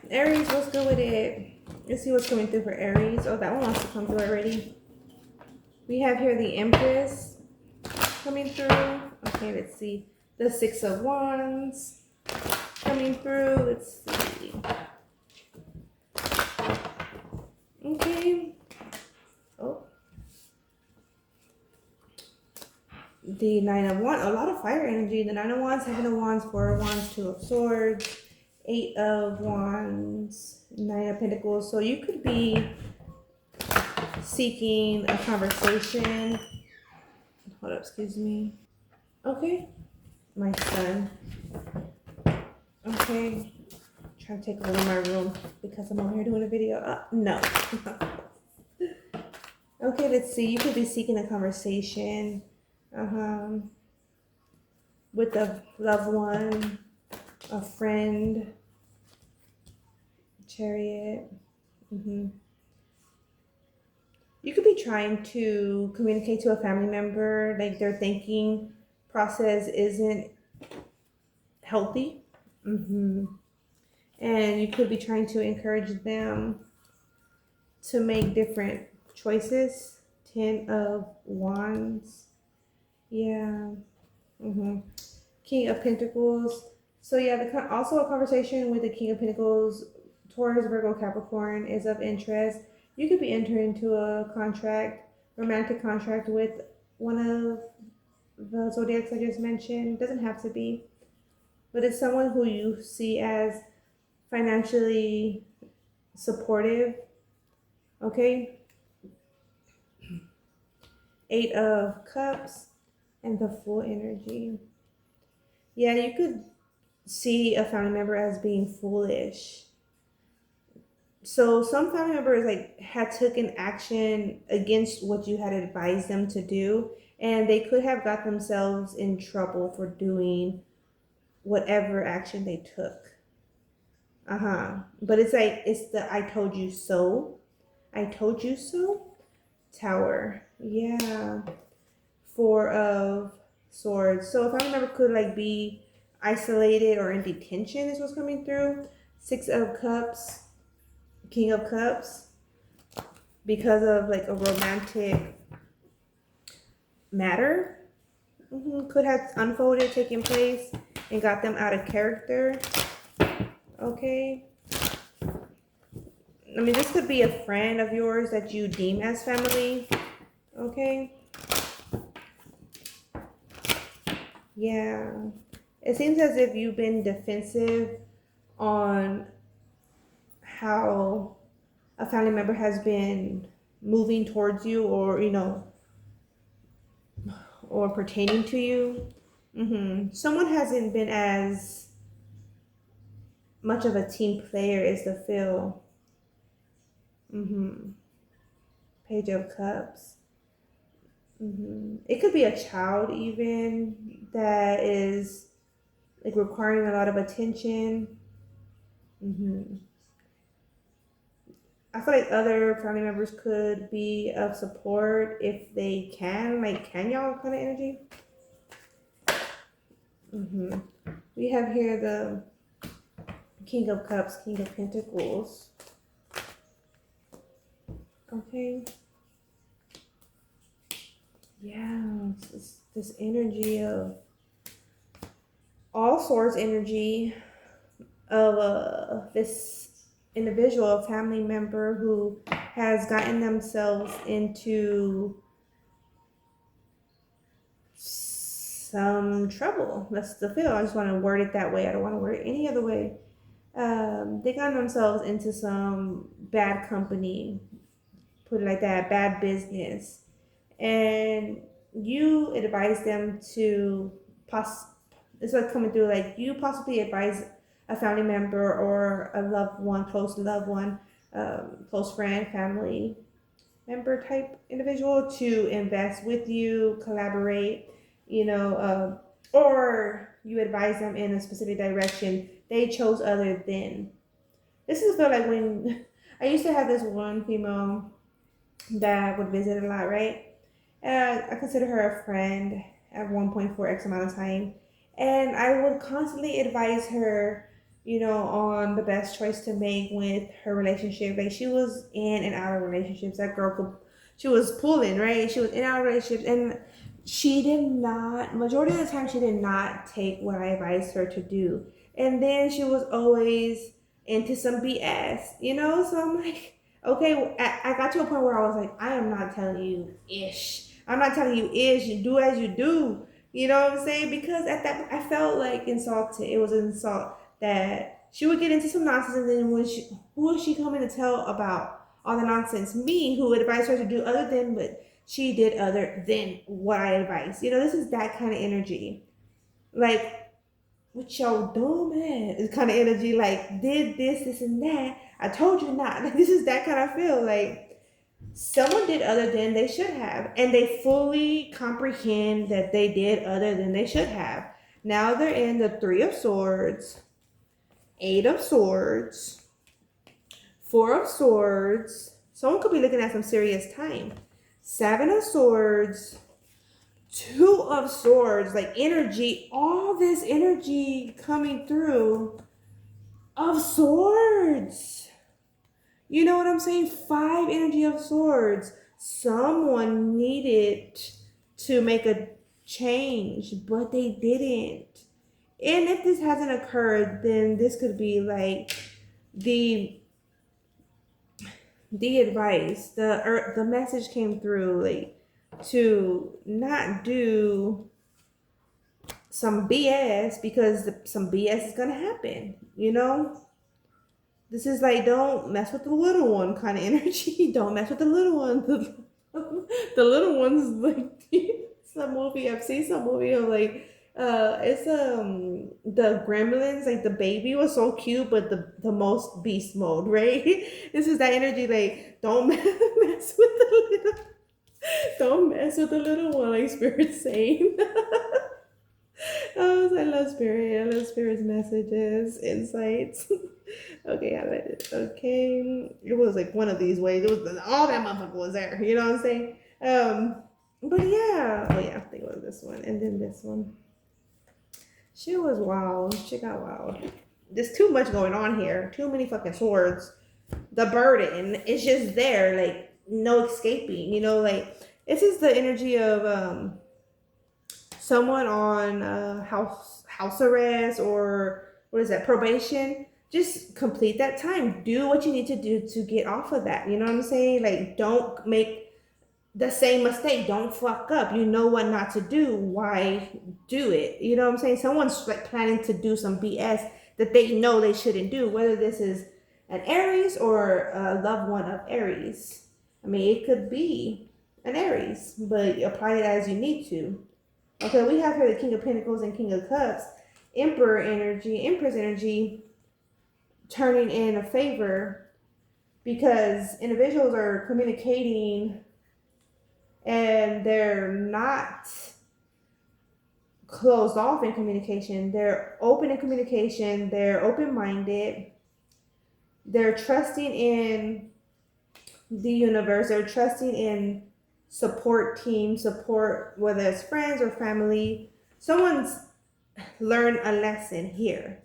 Aries, what's good with it? Let's see what's coming through for Aries. Oh, that one wants to come through already. We have here the Empress coming through. Okay, let's see. The Six of Wands coming through. Let's see. Okay. Oh. The Nine of Wands. A lot of fire energy. The Nine of Wands, Seven of Wands, Four of Wands, Two of Swords, Eight of Wands, Nine of Pentacles. So you could be seeking a conversation. Hold up, excuse me. Okay, my son. Okay, trying to take over my room because I'm over here doing a video. No. Okay, let's see. You could be seeking a conversation with a loved one, a friend, chariot. You could be trying to communicate to a family member, like their thinking process isn't healthy. And you could be trying to encourage them to make different choices. Ten of Wands. Yeah. King of Pentacles. So yeah, also a conversation with the King of Pentacles, Taurus, Virgo, Capricorn is of interest. You could be entering into a contract, romantic contract with one of the zodiacs I just mentioned. Doesn't have to be, but it's someone who you see as financially supportive. Okay. Eight of Cups and the Full energy. Yeah, you could see a family member as being foolish. So some family members like had taken action against what you had advised them to do, and they could have got themselves in trouble for doing whatever action they took. But it's like it's the I told you so. I told you so. Tower. Yeah. Four of Swords. So a family member could like be isolated or in detention is what's coming through. Six of Cups, King of Cups, because of like a romantic matter. Could have unfolded, taken place, and got them out of character. Okay. I mean, this could be a friend of yours that you deem as family. Okay. Yeah. It seems as if you've been defensive on how a family member has been moving towards you or, or pertaining to you. Someone hasn't been as much of a team player as the feel. Page of Cups. It could be a child even that is like requiring a lot of attention. I feel like other family members could be of support if they can, like can y'all kind of energy. We have here the King of Cups, King of Pentacles. Okay. Yeah, this energy of all sorts energy of this individual, a family member who has gotten themselves into some trouble. That's the feel. I just want to word it that way. I don't want to word it any other way. They got themselves into some bad company, put it like that, bad business. And you advise them to it's like coming through like you possibly advise a family member or a loved one, close loved one, close friend, family member type individual to invest with you, collaborate, or you advise them in a specific direction they chose other than. This is feel like when I used to have this one female that would visit a lot, right? I consider her a friend at one point for X amount of time. And I would constantly advise her, you know, on the best choice to make with her relationship. Like she was in and out of relationships. That girl could, she was pulling, right? She was in and out of relationships, and she did not. Majority of the time, she did not take what I advised her to do, and then she was always into some BS, you know. So I'm like, okay, I got to a point where I was like, I am not telling you ish. I'm not telling you ish. You do as you do. You know what I'm saying? Because at that, I felt like insulted. It was an insult that she would get into some nonsense, and then who was she coming to tell about all the nonsense? Me, who advised her to do other than what she did, other than what I advised. You know, this is that kind of energy. Like, with your dumb ass kind of energy, like, did this, and that. I told you not. Like, this is that kind of feel. Like, someone did other than they should have, and they fully comprehend that they did other than they should have. Now they're in the Three of Swords, Eight of Swords, Four of Swords. Someone could be looking at some serious time. Seven of Swords, Two of Swords, like energy, all this energy coming through of Swords. You know what I'm saying? Five energy of Swords. Someone needed to make a change, but they didn't. And if this hasn't occurred, then this could be like the advice, the message came through, like, to not do some BS, because some BS is gonna happen. You know, this is like, don't mess with the little one kind of energy. Don't mess with the little one. The little ones, like, some movie, I've seen some movie of like, it's the gremlins, like the baby was so cute, but the most beast mode, right? This is that energy, like, don't mess with the little, don't mess with the little one, like Spirit's saying. Oh, I love Spirit. I love Spirit's messages, insights. Okay, I read it. Okay, it was like one of these ways. It was all that motherfucker was there. You know what I'm saying? But yeah. Oh yeah, I think it was this one, and then this one. She was wild. She got wild. There's too much going on here. Too many fucking swords. The burden is just there. Like, no escaping. You know, like, this is the energy of someone on house arrest, or what is that, probation. Just complete that time. Do what you need to do to get off of that. You know what I'm saying? Like, don't make the same mistake. Don't fuck up. You know what not to do. Why do it? You know what I'm saying? Someone's like planning to do some BS that they know they shouldn't do. Whether this is an Aries or a loved one of Aries. I mean, it could be an Aries, but apply it as you need to. Okay, we have here the King of Pentacles and King of Cups, Empress energy turning in a favor, because individuals are communicating and they're not closed off in communication. They're open in communication. They're open-minded. They're trusting in the universe. They're trusting in support team, support, whether it's friends or family. Someone's learned a lesson here,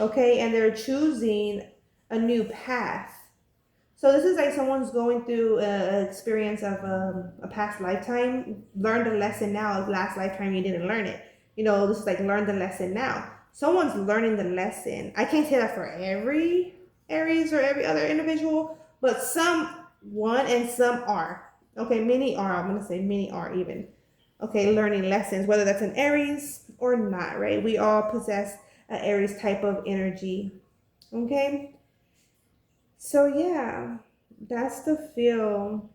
okay? And they're choosing a new path. So this is like someone's going through an experience of a past lifetime, learned a lesson now. Last lifetime you didn't learn it. You know, this is like, learn the lesson now. Someone's learning the lesson. I can't say that for every Aries or every other individual, but someone and some are. Okay, many are. I'm going to say many are even. Okay, learning lessons, whether that's an Aries or not, right? We all possess an Aries type of energy. Okay? So yeah, that's the feel.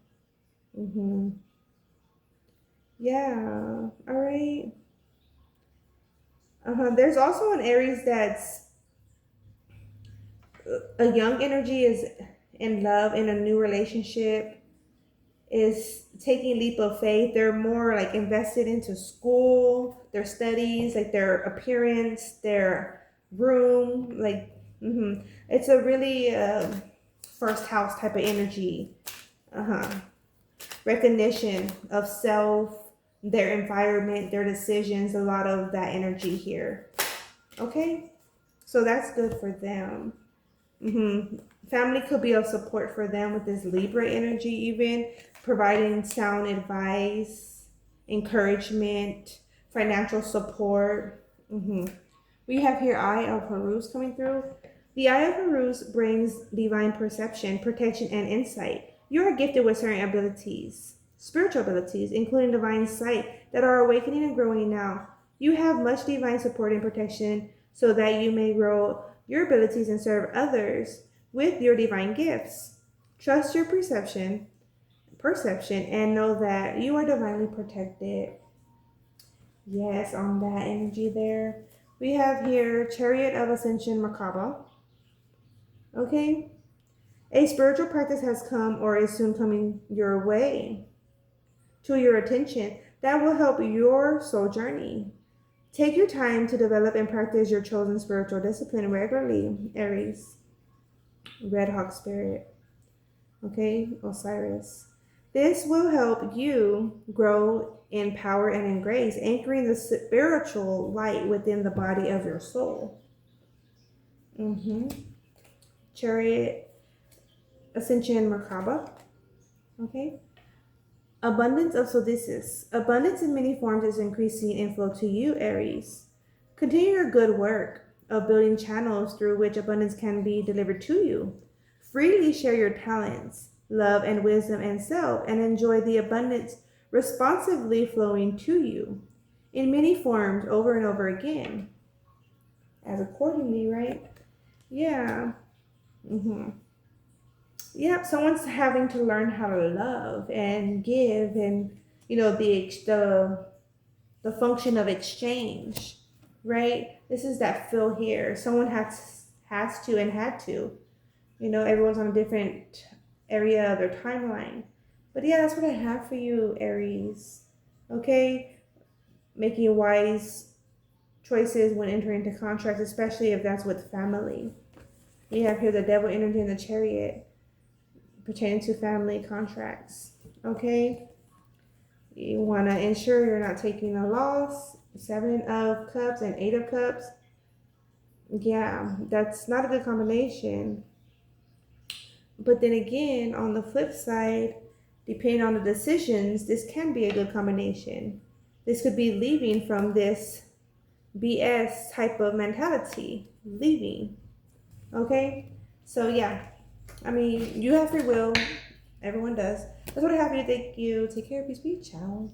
Yeah. All right. There's also an Aries that's a young energy, is in love, in a new relationship, is taking a leap of faith. They're more like invested into school, their studies, like their appearance, their room. Like, it's a really first house type of energy. Recognition of self, their environment, their decisions, a lot of that energy here. Okay? So that's good for them. Family could be of support for them with this Libra energy, even providing sound advice, encouragement, financial support. We have here Eye of Horus coming through. The Eye of Horus brings divine perception, protection, and insight. You are gifted with certain abilities, spiritual abilities, including divine sight, that are awakening and growing now. You have much divine support and protection so that you may grow your abilities and serve others with your divine gifts. Trust your perception, and know that you are divinely protected. Yes, on that energy there. We have here Chariot of Ascension Merkaba. Okay? A spiritual practice has come or is soon coming your way to your attention that will help your soul journey. Take your time to develop and practice your chosen spiritual discipline regularly, Aries. Red Hawk Spirit. Okay? Osiris. This will help you grow in power and in grace, anchoring the spiritual light within the body of your soul. Chariot, Ascension, Merkaba. Okay. Abundance of Solstice. Abundance in many forms is increasing inflow to you, Aries. Continue your good work of building channels through which abundance can be delivered to you. Freely share your talents, love, and wisdom and self, and enjoy the abundance responsively flowing to you in many forms over and over again. As accordingly, right? Yeah. Yep, someone's having to learn how to love and give, and the function of exchange, right? This is that feel here. Someone has to and had to. Everyone's on a different area of their timeline. But yeah, that's what I have for you, Aries. Okay? Making wise choices when entering into contracts, especially if that's with family. We have here the devil energy in the chariot pertaining to family contracts. Okay? You want to ensure you're not taking a loss. 7 of Cups and 8 of Cups. Yeah, that's not a good combination. But then again, on the flip side, depending on the decisions, this can be a good combination. This could be leaving from this BS type of mentality. Leaving. Okay? So, yeah. I mean, you have free will. Everyone does. That's what I have for you. Thank you. Take care. Peace. Ciao.